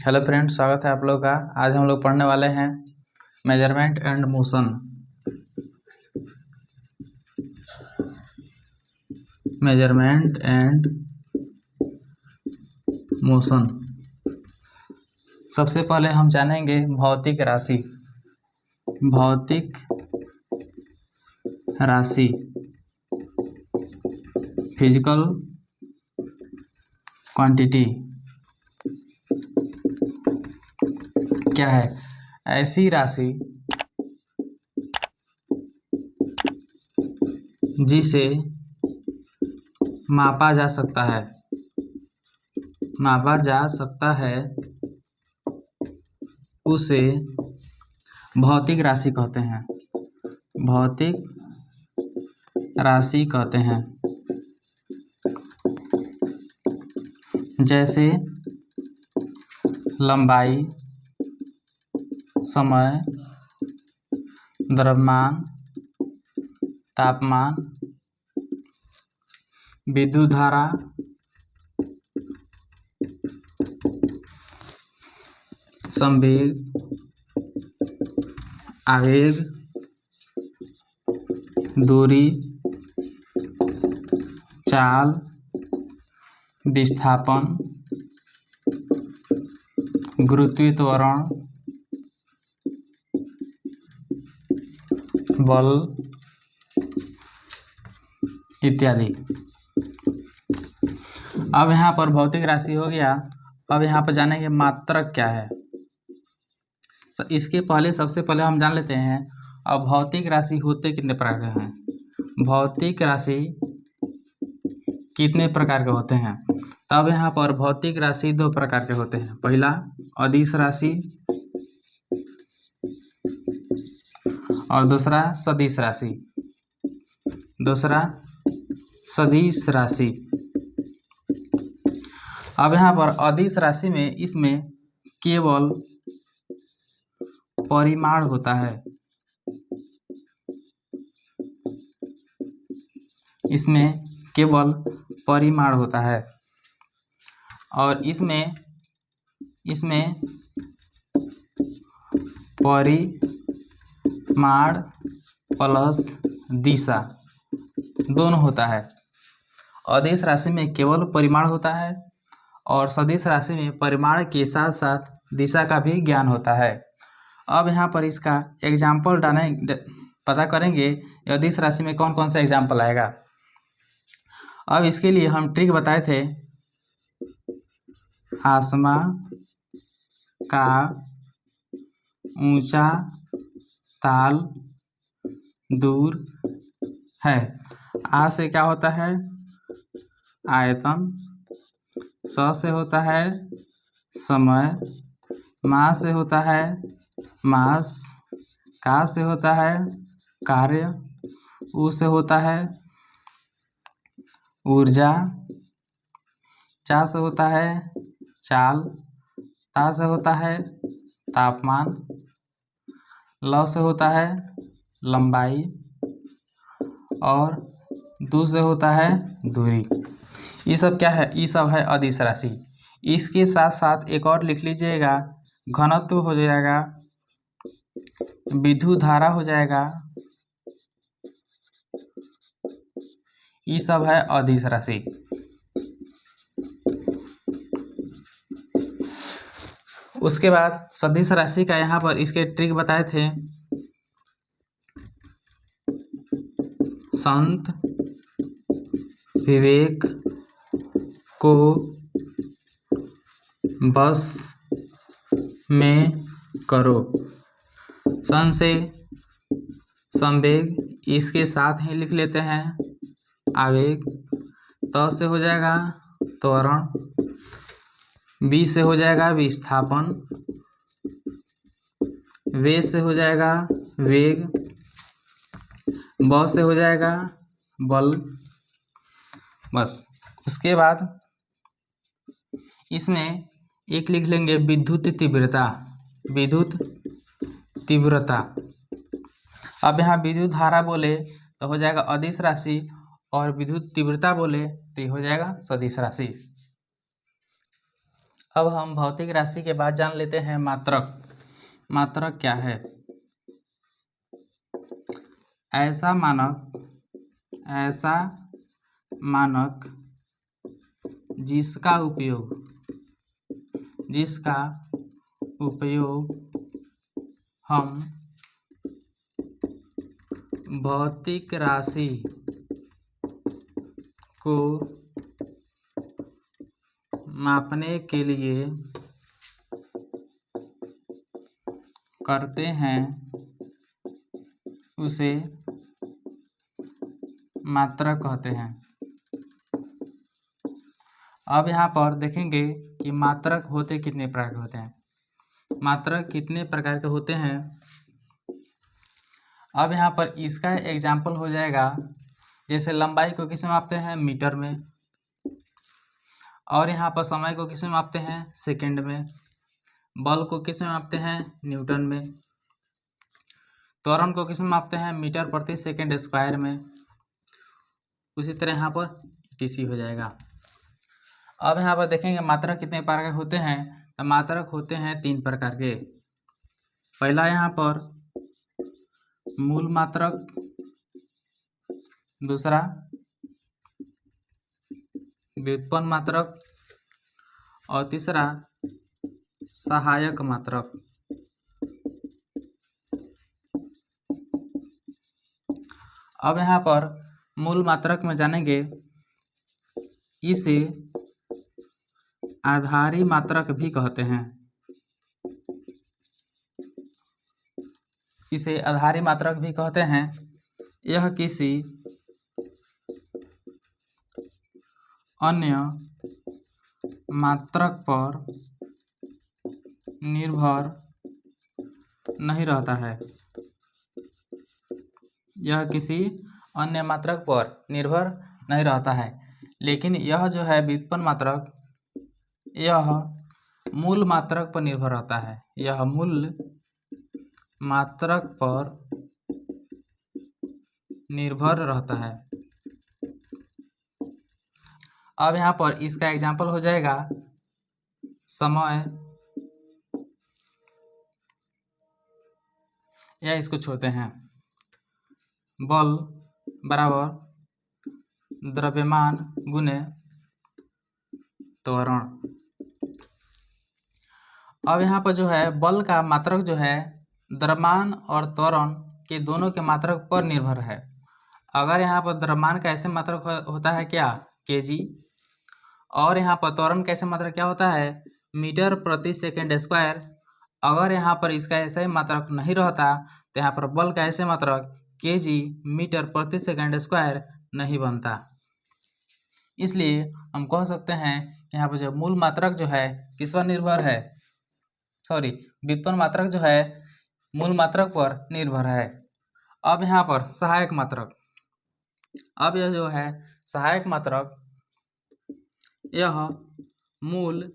Hello friends, स्वागत है आप लोग का। आज हम लोग पढ़ने वाले हैं measurement and motion. Measurement and motion. सबसे पहले हम जानेंगे भौतिक राशि। भौतिक राशि फिजिकल क्वांटिटी क्या है? ऐसी राशि जिसे मापा जा सकता है, उसे भौतिक राशि कहते हैं। भौतिक राशि कहते हैं। जैसे लंबाई, समय, द्रव्यमान, तापमान, विद्युत धारा, संवेग, आवेग, दूरी, चाल, विस्थापन, गुरुत्वीय त्वरण, बल इत्यादि। अब यहाँ पर भौतिक राशि हो गया। अब यहाँ पर जानेंगे मात्रक क्या है। इसके पहले सबसे पहले हम जान लेते हैं अब भौतिक राशि होते कितने प्रकार के हैं। भौतिक राशि कितने प्रकार के होते हैं? तब यहाँ पर भौतिक राशि दो प्रकार के होते हैं। पहला अदिश राशि और दूसरा सदिश राशि। सदिश राशि। अब यहाँ पर अदिश राशि में इसमें केवल परिमाण होता है। इसमें केवल परिमाण होता है और इसमें परिमाण प्लस दिशा दोनों होता है। अदिश राशि में केवल परिमाण होता है और सदिश राशि में परिमाण के साथ साथ दिशा का भी ज्ञान होता है। अब यहाँ पर इसका एग्जाम्पल पता करेंगे अदिश राशि में कौन कौन सा एग्जाम्पल आएगा। अब इसके लिए हम ट्रिक बताए थे। आसमां का ऊंचा ताल दूर है। आ से क्या होता है? आयतन। स से होता है समय। मा से होता है मास। का से होता है कार्य। उ से होता है ऊर्जा। चा से होता है चाल। ता से होता है तापमान। ल से होता है लंबाई और दू से होता है दूरी। ये सब क्या है? ये सब है अदिश राशि। इसके साथ साथ एक और लिख लीजिएगा, घनत्व हो जाएगा, विद्युत धारा हो जाएगा। ये सब है अदिश राशि। उसके बाद सदिश राशि का यहाँ पर इसके ट्रिक बताए थे। संत विवेक को बस में करो। सन से संवेग, इसके साथ ही लिख लेते हैं आवेग। त से हो जाएगा त्वरण। बी से हो जाएगा विस्थापन। वे से हो जाएगा वेग। ब से हो जाएगा बल। बस। उसके बाद इसमें एक लिख लेंगे विद्युत तीव्रता। विद्युत तीव्रता। अब यहाँ विद्युत धारा बोले तो हो जाएगा अदिश राशि और विद्युत तीव्रता बोले तो ये हो जाएगा सदिश राशि। अब हम भौतिक राशि के बाद जान लेते हैं मात्रक। मात्रक क्या है? ऐसा मानक जिसका उपयोग हम भौतिक राशि को मापने के लिए करते हैं उसे मात्रक कहते हैं। अब यहाँ पर देखेंगे कि मात्रक होते कितने प्रकार के होते हैं। मात्रक कितने प्रकार के होते हैं, अब यहाँ पर इसका एग्जाम्पल हो जाएगा। जैसे लंबाई को किस में मापते हैं? मीटर में। और यहाँ पर समय को किस में मापते हैं? सेकंड में। बल को किस में मापते हैं? न्यूटन में। त्वरण को किस में मापते हैं? मीटर प्रति सेकंड स्क्वायर में। उसी तरह यहाँ पर टीसी हो जाएगा। अब यहाँ पर देखेंगे मात्रक कितने प्रकार के होते हैं। तो मात्रक होते हैं 3 प्रकार के। पहला यहाँ पर मूल मात्रक, दूसरा व्युत्पन्न मात्रक और तीसरा सहायक मात्रक। अब यहाँ पर मूल मात्रक में जानेंगे, इसे आधारी मात्रक भी कहते हैं। इसे आधारी मात्रक भी कहते हैं। यह किसी अन्य मात्रक पर निर्भर नहीं रहता है। यह किसी अन्य मात्रक पर निर्भर नहीं रहता है। लेकिन यह जो है व्युत्पन्न मात्रक, यह मूल मात्रक पर निर्भर रहता है। यह मूल मात्रक पर निर्भर रहता है। अब यहाँ पर इसका एग्जाम्पल हो जाएगा समय, या इसको छोड़ते हैं, बल बराबर द्रव्यमान गुने त्वरण। अब यहाँ पर जो है बल का मात्रक जो है द्रव्यमान और त्वरण के दोनों के मात्रक पर निर्भर है। अगर यहाँ पर द्रव्यमान का ऐसे मात्रक होता है क्या? केजी। और यहाँ पर त्वरण का ऐसे मात्रक क्या होता है? मीटर प्रति सेकंड स्क्वायर। अगर यहाँ पर इसका ऐसे मात्रक नहीं रहता तो यहाँ पर बल का ऐसे मात्रक केजी मीटर प्रति सेकंड स्क्वायर नहीं बनता। इसलिए हम कह सकते हैं कि यहाँ पर जो मूल मात्रक जो है किस पर निर्भर है? व्युत्पन्न मात्रक जो है मूल मात्रक पर निर्भर है। अब यहाँ पर सहायक मात्रक। अब यह जो है सहायक मात्रक, यह मूल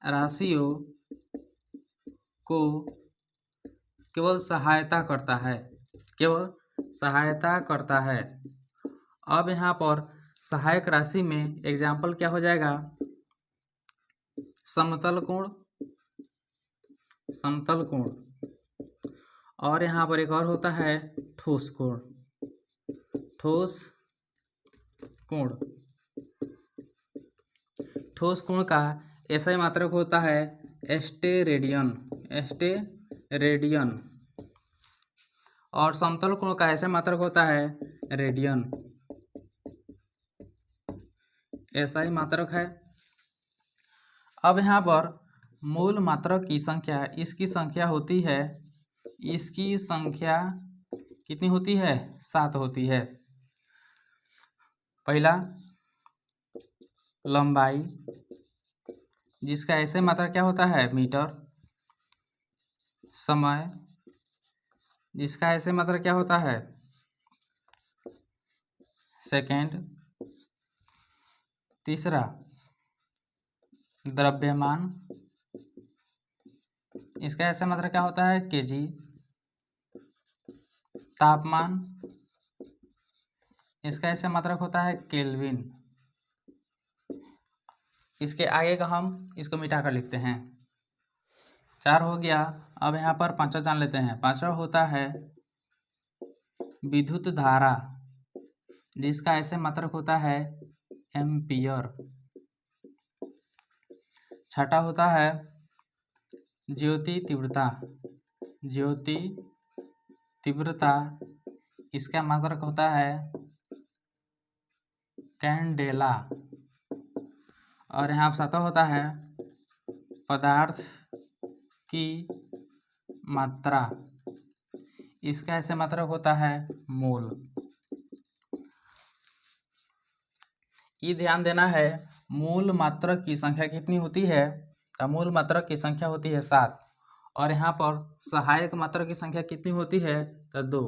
राशियों को केवल सहायता करता है। अब यहाँ पर सहायक राशि में एग्जाम्पल क्या हो जाएगा? समतल कोण, और यहाँ पर एक और होता है ठोस कोण। ठोस कोण का ऐसा ही मात्रक होता है स्टेरेडियन। और समतल कोण का ऐसा मात्रक होता है रेडियन। ऐसा ही मात्रक है। अब यहाँ पर मूल मात्रक की संख्या, इसकी संख्या होती है, इसकी संख्या कितनी होती है? 7 होती है। पहला लंबाई, जिसका ऐसे मात्रक क्या होता है? मीटर। समय, जिसका ऐसे मात्रक क्या होता है? सेकेंड। तीसरा द्रव्यमान, इसका ऐसा मात्रक क्या होता है? केजी। तापमान, इसका ऐसा मात्रक होता है केल्विन। इसके आगे का हम इसको मिटा कर लिखते हैं। 4 हो गया। अब यहाँ पर पांचवा जान लेते हैं। पांचवा होता है विद्युत धारा, जिसका ऐसे मात्रक होता है एम्पियर। छठा होता है ज्योति तीव्रता। ज्योति तीव्रता, इसका मात्रक होता है कैंडेला। और यहाँ पर सातवां होता है पदार्थ की मात्रा, इसका ऐसे मात्रक होता है मोल। ये ध्यान देना है, मूल मात्रक की संख्या कितनी होती है? तो मूल मात्रक की संख्या होती है 7। और यहाँ पर सहायक मात्रक की संख्या कितनी होती है? तो 2।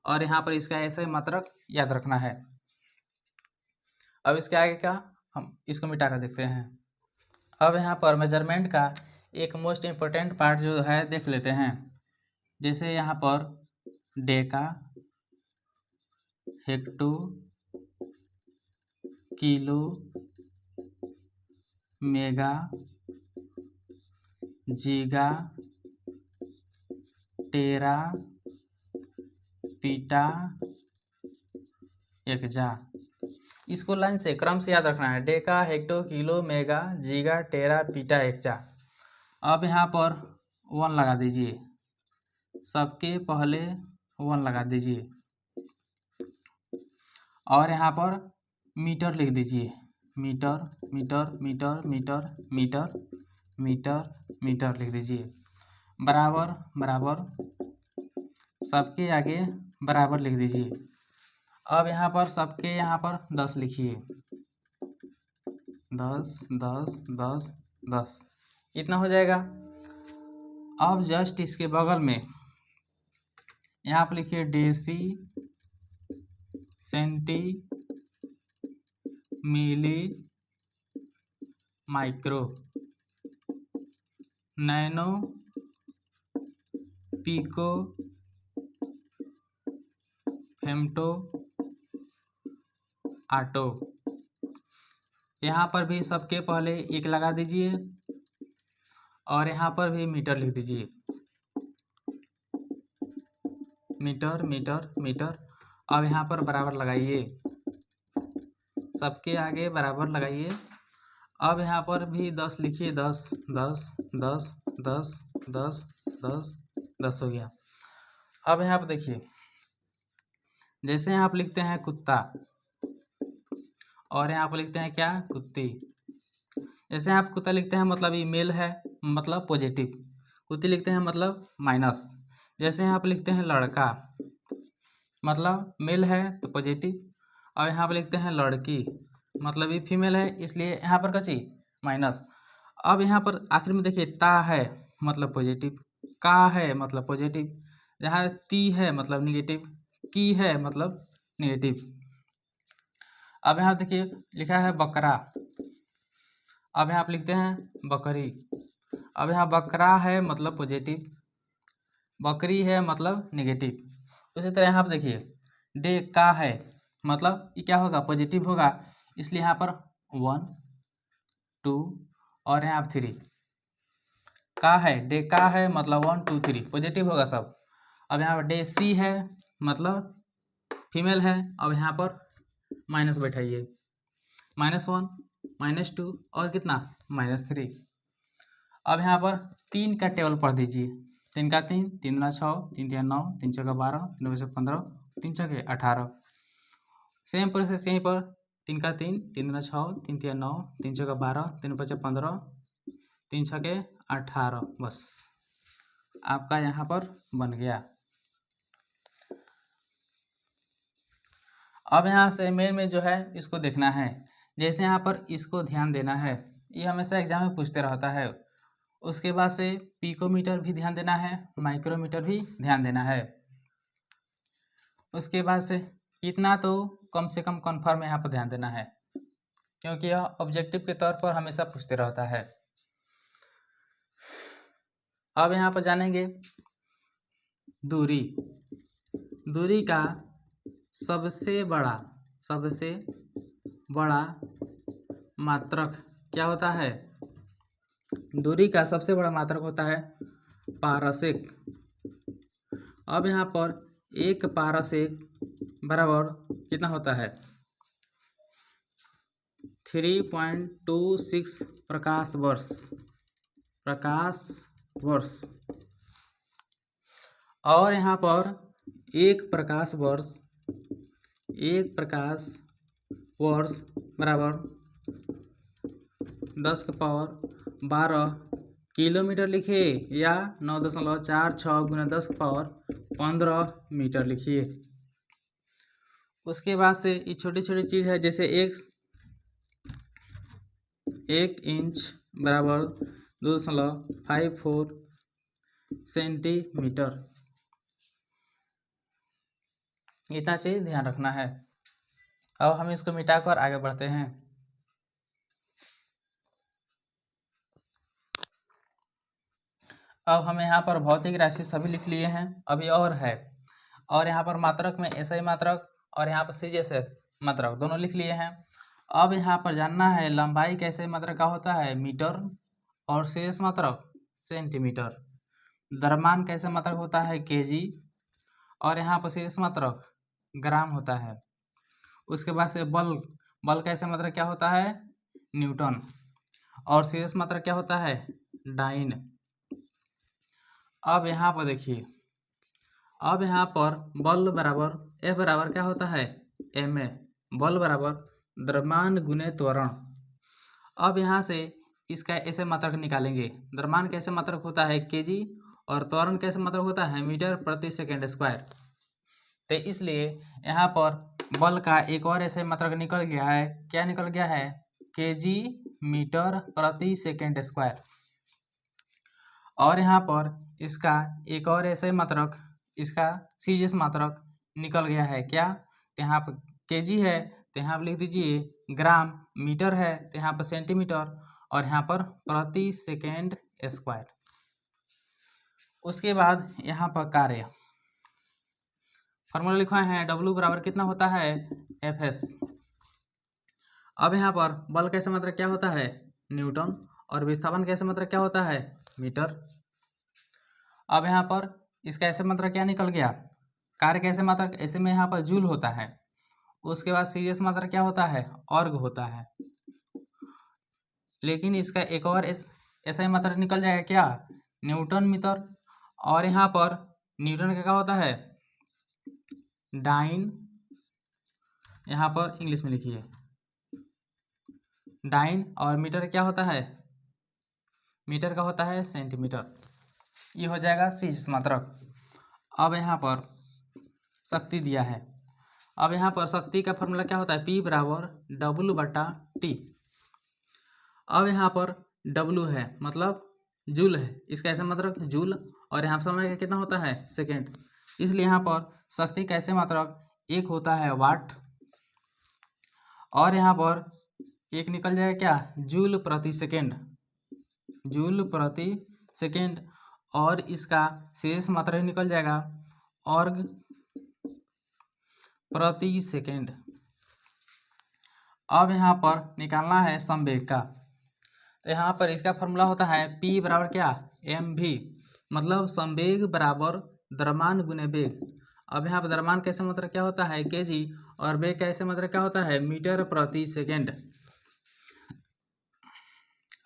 और यहाँ पर इसका ऐसे मात्रक याद रखना है। अब इसके आगे का हम इसको मिटा कर देखते हैं। अब यहाँ पर मेजरमेंट का एक मोस्ट इम्पोर्टेंट पार्ट जो है देख लेते हैं। जैसे यहाँ पर डेका, हेक्टो, किलो, मेगा, जीगा, टेरा, पीटा, एक्जा। इसको लाइन से क्रम से याद रखना है। डेका, हेक्टो, किलो, मेगा, जीगा, टेरा, पीटा, एक्जा। अब यहाँ पर 1 लगा दीजिए, सबके पहले 1 लगा दीजिए। और यहाँ पर मीटर लिख दीजिए। Meter, meter, meter, meter, meter, meter, meter लिख दीजिए। बराबर, बराबर, सबके आगे बराबर लिख दीजिए। अब यहाँ पर सबके यहाँ पर 10 लिखिए। 10, 10, 10, 10, इतना हो जाएगा। अब जस्ट इसके बगल में यहाँ पर लिखिए deci, centi, milli, micro, nano, pico, femto, atto. यहाँ पर भी सबके पहले 1 लगा दीजिए और यहाँ पर भी मीटर लिख दीजिए। Meter, meter, meter. अब यहाँ पर बराबर लगाइए, सबके आगे बराबर लगाइए। अब यहाँ पर भी 10 लिखिए। 10, 10, 10, 10, 10, 10, 10 हो गया। अब यहाँ पर देखिए, जैसे यहाँ पर लिखते हैं कुत्ता और यहाँ पर लिखते हैं क्या? कुत्ती। जैसे यहाँ पर कुत्ता लिखते हैं मतलब ये मेल है, मतलब पॉजिटिव। कुत्ती लिखते हैं मतलब माइनस। जैसे यहाँ पर लिखते हैं लड़का, मतलब मेल है तो पॉजिटिव। और यहाँ पर लिखते हैं लड़की, मतलब ये फीमेल है, इसलिए यहाँ पर कची माइनस। अब यहाँ पर आखिर में देखिए ता है मतलब पॉजिटिव, का है मतलब पॉजिटिव, यहाँ ती है मतलब निगेटिव, की है मतलब निगेटिव। अब यहाँ देखिए लिखा है बकरा, अब यहाँ पर लिखते हैं बकरी। अब यहाँ बकरा है मतलब पॉजिटिव, बकरी है मतलब निगेटिव। उसी तरह यहाँ पर देखिए डे का है मतलब ये क्या होगा? पॉजिटिव होगा, इसलिए यहाँ पर 1, 2 और यहाँ पर 3। का है, डे का है मतलब 1, 2, 3 पॉजिटिव होगा सब। अब यहाँ पर डे सी है मतलब फीमेल है। अब यहाँ पर माइनस बैठाइए, -1, -2 और कितना? -3। अब यहाँ पर 3 का टेबल पढ़ दीजिए। 3 का 3, 3 दूना 6, 3 तिया 9, 3 चौका 12, 3 बजे 15, 3 छके 18। सेम प्रोसेस यहीं पर 3 का 3, 3 दूना 6, 3 तिया 9, 3 चौका 12, 3 बजे 15, 3 छके 18। बस आपका यहाँ पर बन गया। अब यहाँ से मेन में जो है इसको देखना है। जैसे यहाँ पर इसको ध्यान देना है, ये हमेशा एग्जाम में पूछते रहता है। उसके बाद से पिकोमीटर भी ध्यान देना है, माइक्रोमीटर भी ध्यान देना है। उसके बाद से इतना तो कम से कम कन्फर्म यहाँ पर ध्यान देना है, क्योंकि यह ऑब्जेक्टिव के तौर पर हमेशा पूछते रहता है। अब यहाँ पर जानेंगे दूरी। दूरी का सबसे बड़ा मात्रक क्या होता है, दूरी का सबसे बड़ा मात्रक होता है पारसेक। अब यहाँ पर 1 पारसेक बराबर कितना होता है, 3.26 प्रकाश वर्ष। और यहाँ पर 1 प्रकाश वर्ष बराबर 10 की पावर 12 किलोमीटर लिखिए, या 9.46 गुना 10 की पावर 15 मीटर लिखिए। उसके बाद से ये छोटी छोटी चीज़ है, जैसे 1 इंच बराबर 2.54 सेंटीमीटर। इतना चीज ध्यान रखना है। अब हम इसको मिटाकर आगे बढ़ते हैं। अब हम यहाँ पर भौतिक राशि सभी लिख लिए हैं, अभी और है। और यहाँ पर मात्रक में एसआई मात्रक और यहाँ पर सीजीएस मात्रक दोनों लिख लिए हैं। अब यहाँ पर जानना है लंबाई कैसे मात्रक का होता है, मीटर, और सीजीएस मात्रक सेंटीमीटर। द्रव्यमान कैसे मात्रक होता है, केजी, और यहाँ पर सीजीएस मात्रक ग्राम होता है। उसके बाद से बल कैसे मात्रक क्या होता है, न्यूटन, और सीजीएस मात्रक क्या होता है, डाइन। अब यहाँ पर देखिए, अब यहाँ पर बल बराबर F बराबर क्या होता है, ma। बल बराबर द्रव्यमान गुने त्वरण। अब यहाँ से इसका ऐसे मात्रक निकालेंगे। द्रव्यमान कैसे मात्रक होता है, केजी, और त्वरण कैसे मात्रक होता है, मीटर प्रति सेकेंड स्क्वायर। तो इसलिए यहाँ पर बल का एक और ऐसे मात्रक निकल गया है, क्या निकल गया है, केजी मीटर प्रति सेकेंड स्क्वायर। और यहाँ पर इसका एक और ऐसे मात्रक, इसका सीजीएस मात्रक निकल गया है, क्या, तो यहाँ पर केजी है तो यहाँ पर लिख दीजिए ग्राम, मीटर है तो यहाँ पर सेंटीमीटर, और यहाँ पर प्रति सेकेंड स्क्वायर। उसके बाद यहाँ पर कार्य फॉर्मूला लिखा है, W बराबर कितना होता है, Fs। अब यहाँ पर बल कैसे मात्रक क्या होता है, न्यूटन, और विस्थापन कैसे मात्रक क्या होता है, मीटर। अब यहाँ पर इसका ऐसे मात्रक क्या निकल गया, कार्य कैसे मात्रक, ऐसे में यहाँ पर जूल होता है। उसके बाद सीजीएस मात्रक क्या होता है, ऑर्ग होता है। लेकिन इसका एक और ऐसा ही मात्रक निकल जाएगा, क्या, न्यूटन मीटर। और यहाँ पर न्यूटन का क्या होता है, डाइन, यहाँ पर इंग्लिश में लिखिए डाइन, और मीटर क्या होता है, मीटर का होता है सेंटीमीटर। ये हो जाएगा सीजीएस मात्रक। अब यहाँ पर शक्ति दिया है। अब यहाँ पर शक्ति का फॉर्मूला क्या होता है, P बराबर W/T। अब यहाँ पर W है मतलब जूल है, इसका ऐसा मात्रक जूल, और यहाँ समय का कितना होता है, सेकेंड। इसलिए यहाँ पर शक्ति का ऐसे मात्रक एक होता है वाट, और यहाँ पर एक निकल जाएगा क्या, जूल प्रति सेकेंड, जूल प्रति सेकेंड। और इसका शेष मात्रक निकल जाएगा ऑर्ग प्रति सेकेंड। अब यहाँ पर निकालना है संवेग का, तो यहाँ पर इसका फॉर्मूला होता है P बराबर क्या, mv, मतलब संवेग बराबर द्रव्यमान गुने वेग। अब यहाँ पर द्रव्यमान कैसे मात्रक क्या होता है, केजी, और वेग कैसे मात्रक क्या होता है, मीटर प्रति सेकेंड।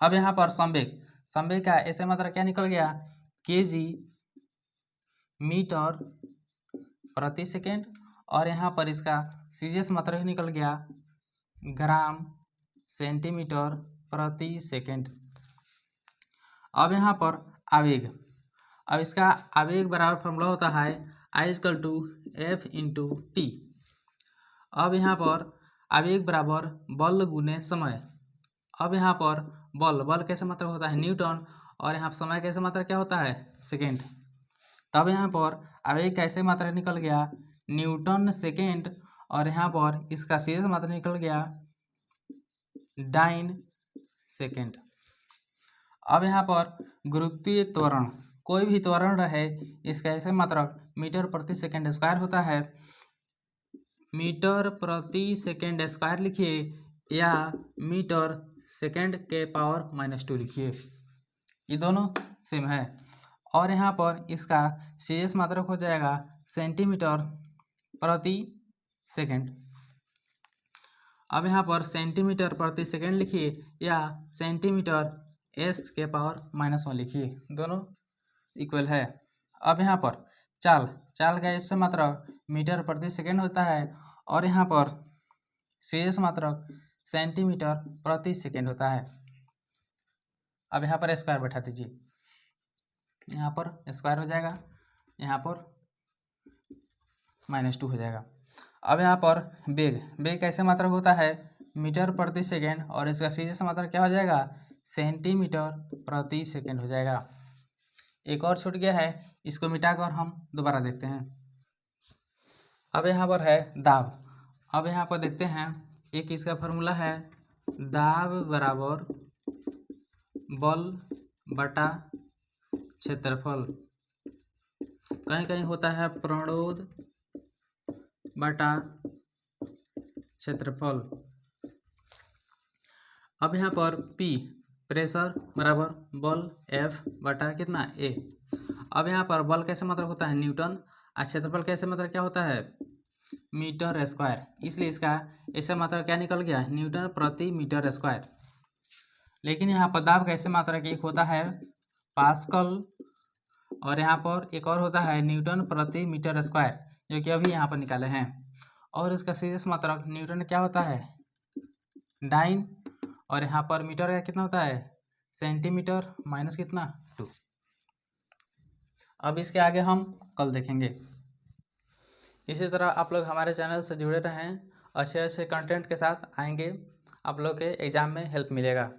अब यहाँ पर संवेग का ऐसे मात्रक क्या निकल गया, केजी मीटर प्रति सेकेंड, और यहाँ पर इसका सीजीएस मात्रक निकल गया ग्राम सेंटीमीटर प्रति सेकेंड। अब यहाँ पर आवेग, अब इसका आवेग बराबर फॉर्मूला होता है I=F×T। अब यहाँ पर आवेग बराबर बल गुने समय। अब यहाँ पर बल कैसे मात्रक होता है, न्यूटन, और यहाँ पर समय कैसे मात्रक क्या होता है, सेकेंड। तब यहाँ पर आवेग कैसे मात्रक निकल गया, न्यूटन सेकेंड, और यहाँ पर इसका शेष मात्रक निकल गया डाइन सेकेंड। अब यहाँ पर गुरुत्वीय त्वरण, कोई भी त्वरण रहे, इसका ऐसे मात्रक मीटर प्रति सेकेंड स्क्वायर होता है। मीटर प्रति सेकेंड स्क्वायर लिखिए, या मीटर सेकेंड के पावर -2 लिखिए, ये दोनों सेम है। और यहाँ पर इसका सीएस मात्रक हो जाएगा सेंटीमीटर प्रति सेकेंड। अब यहाँ पर सेंटीमीटर प्रति सेकेंड लिखिए या सेंटीमीटर s के पावर -1 लिखिए, दोनों इक्वल है। अब यहाँ पर चाल का एस मात्रक मीटर प्रति सेकेंड होता है और यहाँ पर सीएस मात्रक सेंटीमीटर प्रति सेकेंड होता है। अब यहाँ पर स्क्वायर बैठा दीजिए, यहाँ पर स्क्वायर हो जाएगा, यहाँ पर -2 हो जाएगा। अब यहाँ पर बेग कैसे मात्रक होता है मीटर प्रति सेकेंड और इसका सीधे मात्रक क्या हो जाएगा सेंटीमीटर प्रति सेकेंड हो जाएगा। एक और छूट गया है, इसको मिटाकर हम दोबारा देखते हैं। अब यहाँ पर है दाब। अब यहाँ पर देखते हैं, एक इसका फार्मूला है दाब बराबर बल बटा क्षेत्रफल, कहीं कहीं होता है प्रणोद बटा क्षेत्रफल। अब यहाँ पर P प्रेशर बराबर बल F बटा कितना A। अब यहाँ पर बल कैसे मात्रक होता है न्यूटन और क्षेत्रफल कैसे मात्रक क्या होता है मीटर स्क्वायर, इसलिए इसका ऐसे मात्रक क्या निकल गया न्यूटन प्रति मीटर स्क्वायर। लेकिन यहाँ पर दाब कैसे मात्रक एक होता है पास्कल और यहाँ पर एक और होता है न्यूटन प्रति मीटर स्क्वायर, जो कि अभी यहाँ पर निकाले हैं। और इसका सीरियस मात्रक न्यूटन क्या होता है डाइन और यहाँ पर मीटर का कितना होता है सेंटीमीटर माइनस कितना 2। अब इसके आगे हम कल देखेंगे। इसी तरह आप लोग हमारे चैनल से जुड़े रहें, अच्छे अच्छे कंटेंट के साथ आएंगे, आप लोग के एग्ज़ाम में हेल्प मिलेगा।